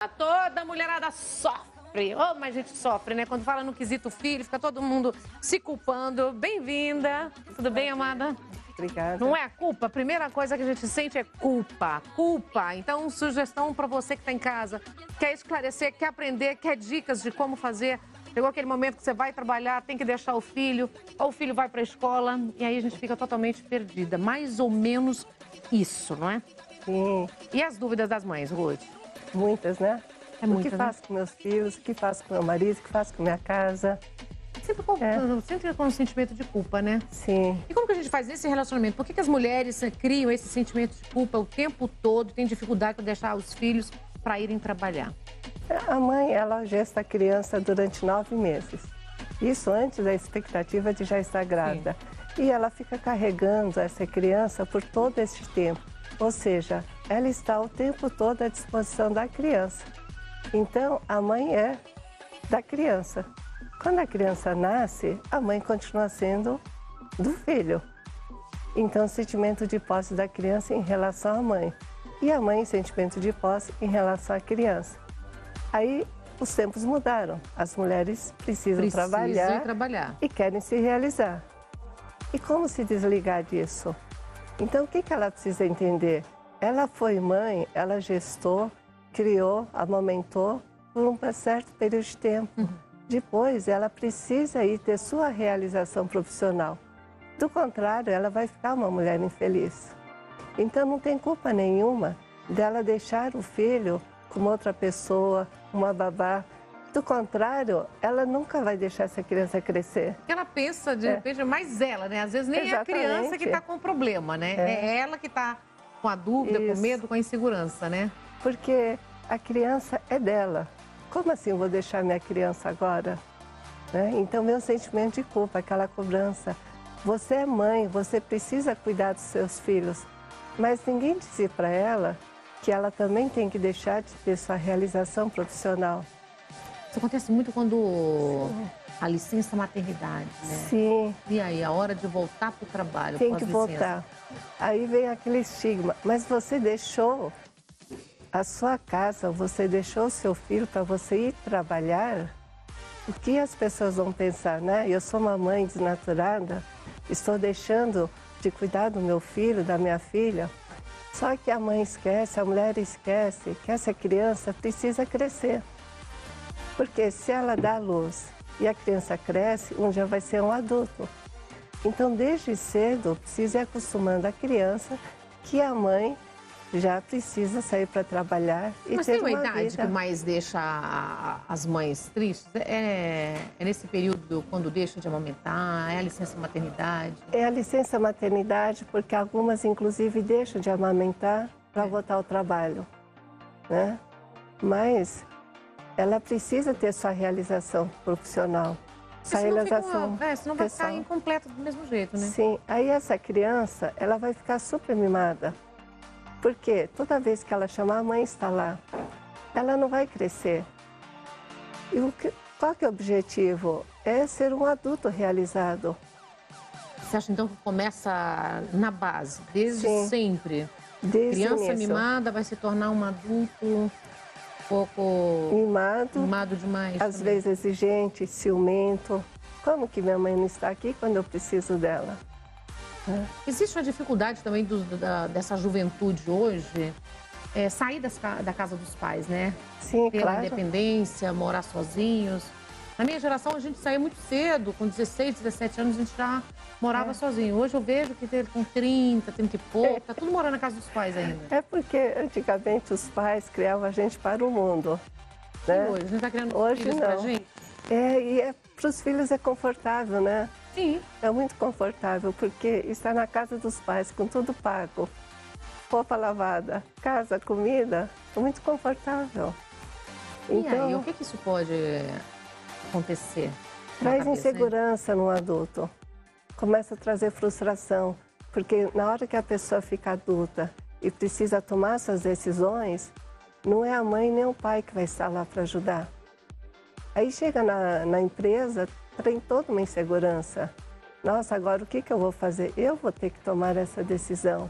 Toda mulherada sofre. Oh, mas a gente sofre, né? Quando fala no quesito filho, fica todo mundo se culpando. Bem-vinda. Tudo bem, amada? Obrigada. Não é a culpa? A primeira coisa que a gente sente é culpa. Culpa. Então, sugestão para você que está em casa. Quer esclarecer, quer aprender, quer dicas de como fazer. Chegou aquele momento que você vai trabalhar, tem que deixar o filho, ou o filho vai para a escola, e aí a gente fica totalmente perdida. Mais ou menos isso, não é? Sim. E as dúvidas das mães, Ruth? Muitas, né? É muita, o que né? faço com meus filhos, o que faço com meu marido, o que faço com minha casa. Sempre com um sentimento de culpa, né? Sim. E como que a gente faz nesse relacionamento? Por que as mulheres criam esse sentimento de culpa o tempo todo, tem dificuldade para deixar os filhos para irem trabalhar? A mãe, ela gesta a criança durante 9 meses. Isso antes da expectativa de já estar grávida. Sim. E ela fica carregando essa criança por todo esse tempo. Ou seja, ela está o tempo todo à disposição da criança. Então, a mãe é da criança. Quando a criança nasce, a mãe continua sendo do filho. Então, o sentimento de posse da criança em relação à mãe. E a mãe, sentimento de posse em relação à criança. Aí, os tempos mudaram. As mulheres precisam trabalhar e querem se realizar. E como se desligar disso? Então, o que ela precisa entender? Ela foi mãe, ela gestou, criou, amamentou por um certo período de tempo. Depois, ela precisa ir ter sua realização profissional. Do contrário, ela vai ficar uma mulher infeliz. Então, não tem culpa nenhuma dela deixar o filho com outra pessoa, uma babá. Do contrário, ela nunca vai deixar essa criança crescer. Ela pensa, de repente, mais ela, né? Às vezes nem é a criança que está com o problema, né? É ela que está com a dúvida, com medo, com a insegurança, né? Porque a criança é dela. Como assim eu vou deixar minha criança agora? Né? Então, meu sentimento de culpa, aquela cobrança. Você é mãe, você precisa cuidar dos seus filhos. Mas ninguém disse para ela que ela também tem que deixar de ter sua realização profissional. Isso acontece muito quando a licença maternidade, né? Sim. E aí, a hora de voltar para o trabalho, tem que voltar. Aí vem aquele estigma. Mas você deixou a sua casa, você deixou o seu filho para você ir trabalhar? O que as pessoas vão pensar, né? Eu sou uma mãe desnaturada, estou deixando de cuidar do meu filho, da minha filha. Só que a mãe esquece, a mulher esquece que essa criança precisa crescer. Porque se ela dá luz e a criança cresce, um dia vai ser um adulto. Então, desde cedo, precisa ir acostumando a criança que a mãe já precisa sair para trabalhar e Mas ter tem uma uma idade vida. que mais deixa as mães tristes? É nesse período quando deixam de amamentar? É a licença maternidade? É a licença maternidade, porque algumas, inclusive, deixam de amamentar para voltar ao trabalho, né? Mas ela precisa ter sua realização profissional, sua realização senão vai ficar incompleta do mesmo jeito, né? Sim, aí essa criança, ela vai ficar super mimada. Porque toda vez que ela chamar, a mãe está lá. Ela não vai crescer. E qual que é o objetivo? É ser um adulto realizado. Você acha, então, que começa na base, desde sempre? Desde Criança mimada vai se tornar um adulto um pouco... Mimado demais. Às vezes exigente, ciumento. Como que minha mãe não está aqui quando eu preciso dela? Existe uma dificuldade também dessa juventude hoje, sair da casa dos pais, né? Sim, ter claro. Independência, morar sozinhos. Na minha geração, a gente saía muito cedo, com 16, 17 anos, a gente já morava sozinho. Hoje eu vejo que com 30 e pouco, tá tudo morando na casa dos pais ainda. É porque antigamente os pais criavam a gente para o mundo, né? E hoje, a gente tá criando filhos não. pra gente? Para os filhos é confortável, né? Sim. É muito confortável, porque estar na casa dos pais com tudo pago, roupa lavada, casa, comida, é muito confortável. E aí, o que isso pode acontecer? Traz insegurança no adulto, começa a trazer frustração, porque na hora que a pessoa fica adulta e precisa tomar suas decisões, não é a mãe nem o pai que vai estar lá para ajudar. Aí chega na empresa, tem toda uma insegurança. Nossa, agora o que eu vou fazer? Eu vou ter que tomar essa decisão.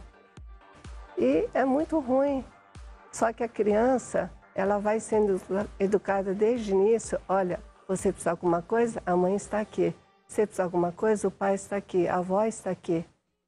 E é muito ruim. Só que a criança, ela vai sendo educada desde o início. Olha, você precisa de alguma coisa? A mãe está aqui. Você precisa de alguma coisa? O pai está aqui. A avó está aqui.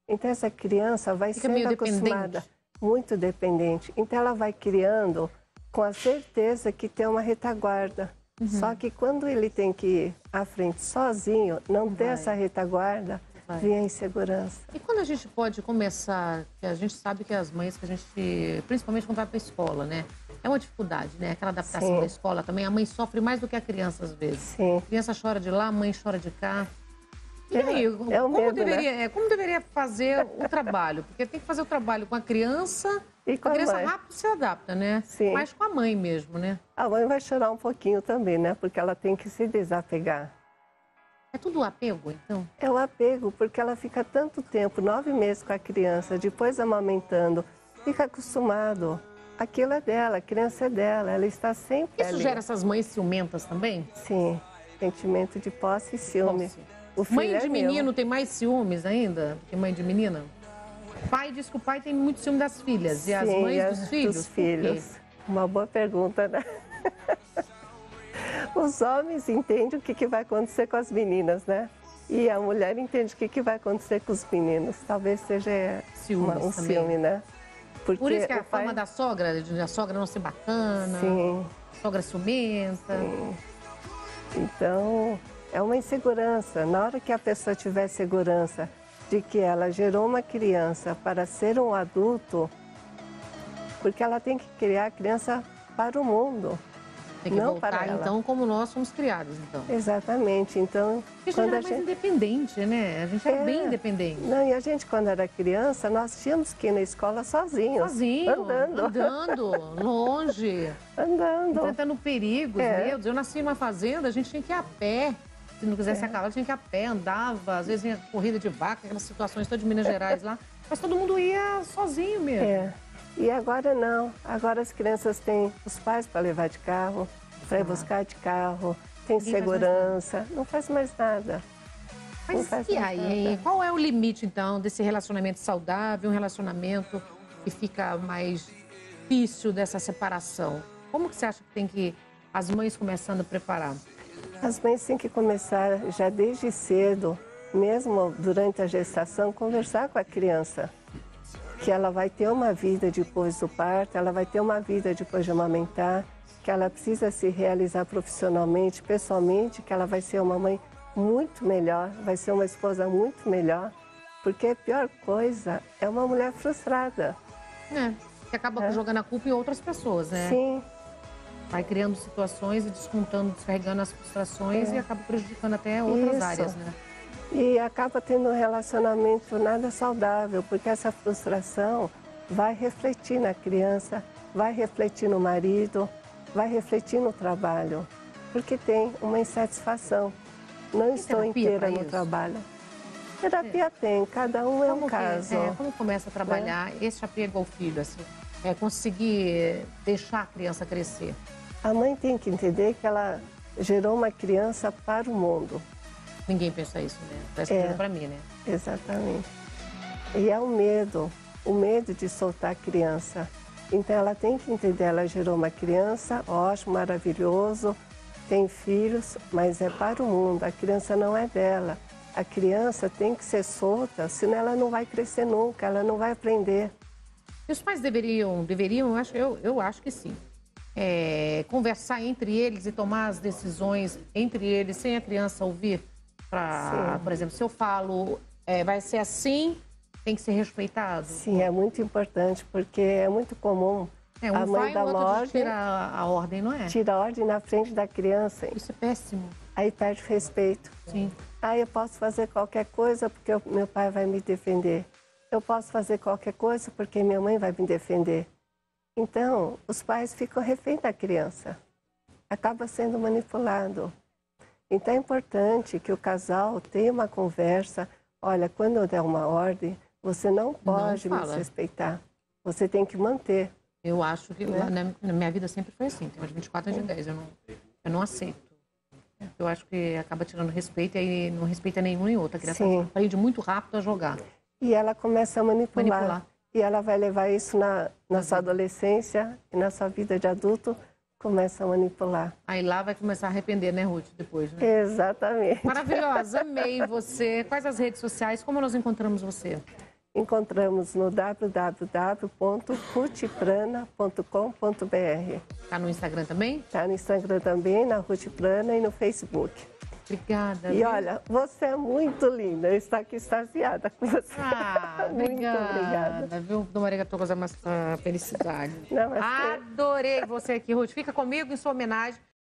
Então, essa criança vai sendo acostumada, muito dependente. Então, ela vai criando com a certeza que tem uma retaguarda. Só que quando ele tem que ir à frente sozinho, não ter essa retaguarda, vem a insegurança. E quando a gente pode começar, que a gente sabe que as mães, que a gente, principalmente quando vai para a escola, né? É uma dificuldade, né? Aquela adaptação da escola também, a mãe sofre mais do que a criança às vezes. Sim. A criança chora de lá, a mãe chora de cá. E aí, como deveria fazer o trabalho? Porque tem que fazer o trabalho com a criança, e com a criança mãe. rápido se adapta, né? Sim. Mas com a mãe mesmo, né? A mãe vai chorar um pouquinho também, né? Porque ela tem que se desapegar. É tudo apego, então? É o apego, porque ela fica tanto tempo, 9 meses com a criança, depois amamentando, fica acostumado. Aquilo é dela, a criança é dela, ela está sempre ali. Isso gera essas mães ciumentas também? Sim, sentimento de posse e ciúme. O filho mãe de menino meu. tem mais ciúmes ainda do que mãe de menina? O pai diz que o pai tem muito ciúme das filhas. Sim, e as mães dos filhos? Dos filhos. Uma boa pergunta, né? Os homens entendem o que vai acontecer com as meninas, né? E a mulher entende o que vai acontecer com os meninos. Talvez seja um ciúme, né? Porque por isso que a fama da sogra, de a sogra não ser bacana, sim. Sogra ciumenta. Sim. Então, é uma insegurança. Na hora que a pessoa tiver segurança de que ela gerou uma criança para ser um adulto, porque ela tem que criar a criança para o mundo. Tem que não voltar, para ela. Então, como nós somos criados, então. Exatamente. Então, a gente era mais independente, né? A gente era bem independente. Não, e a gente, quando era criança, nós tínhamos que ir na escola sozinhos. Andando, longe. Andando. Enfrentando perigos, medos. Eu nasci numa fazenda, a gente tinha que ir a pé. Se não quisesse a cavalo, tinha que ir a pé, andava. Às vezes vinha corrida de vaca, aquelas situações todas de Minas Gerais lá. Mas todo mundo ia sozinho mesmo. E agora não. Agora as crianças têm os pais para levar de carro, para ir buscar de carro, tem segurança, não faz mais nada. Mas e aí? Qual é o limite, então, desse relacionamento saudável, um relacionamento que fica mais difícil dessa separação? Como que você acha que tem que as mães começando a preparar? As mães têm que começar já desde cedo, mesmo durante a gestação, conversar com a criança. Que ela vai ter uma vida depois do parto, ela vai ter uma vida depois de amamentar, que ela precisa se realizar profissionalmente, pessoalmente, que ela vai ser uma mãe muito melhor, vai ser uma esposa muito melhor, porque a pior coisa é uma mulher frustrada. Que acaba jogando a culpa em outras pessoas, né? Sim. Vai criando situações e descarregando as frustrações e acaba prejudicando até outras áreas, né? E acaba tendo um relacionamento nada saudável, porque essa frustração vai refletir na criança, vai refletir no marido, vai refletir no trabalho, porque tem uma insatisfação. Não estou inteira no trabalho. Terapia tem, cada um é um caso. Como começa a trabalhar esse apego ao filho, assim? Conseguir deixar a criança crescer? A mãe tem que entender que ela gerou uma criança para o mundo. Ninguém pensa isso, né? Parece que pra mim, né? Exatamente. E é o medo de soltar a criança. Então ela tem que entender, ela gerou uma criança, ótimo, maravilhoso, tem filhos, mas é para o mundo, a criança não é dela. A criança tem que ser solta, senão ela não vai crescer nunca, ela não vai aprender. E os pais deveriam, eu acho que sim, conversar entre eles e tomar as decisões entre eles, sem a criança ouvir. Por exemplo, se eu falo, vai ser assim, tem que ser respeitado. Sim, é muito importante, porque é muito comum a mãe dar ordem. Tira a ordem, não é? Tira a ordem na frente da criança. Isso é péssimo. Aí perde o respeito. Sim. Eu posso fazer qualquer coisa porque meu pai vai me defender. Eu posso fazer qualquer coisa porque minha mãe vai me defender. Então, os pais ficam refém da criança. Acaba sendo manipulado. Então é importante que o casal tenha uma conversa. Olha, quando eu der uma ordem, você não pode me desrespeitar. Você tem que manter. Eu acho que na minha vida sempre foi assim. Tem umas 24 anos de 10. Eu não aceito. Eu acho que acaba tirando respeito e aí não respeita nenhum nem outro. A criança aprende muito rápido a jogar. E ela começa a manipular. E ela vai levar isso na sua adolescência e na sua vida de adulto começa a manipular. Aí lá vai começar a arrepender, né, Ruth, depois, né? Exatamente. Maravilhosa, amei você. Quais as redes sociais? Como nós encontramos você? Encontramos no www.ruthprana.com.br. Tá no Instagram também? Está no Instagram também, na Ruth Prana e no Facebook. Obrigada. E olha, você é muito linda. Eu estou aqui extasiada com você. Muito obrigada. Viu, Dona Maria Tocosa, uma felicidade. Não, mas Adorei você aqui, Ruth. Fica comigo em sua homenagem.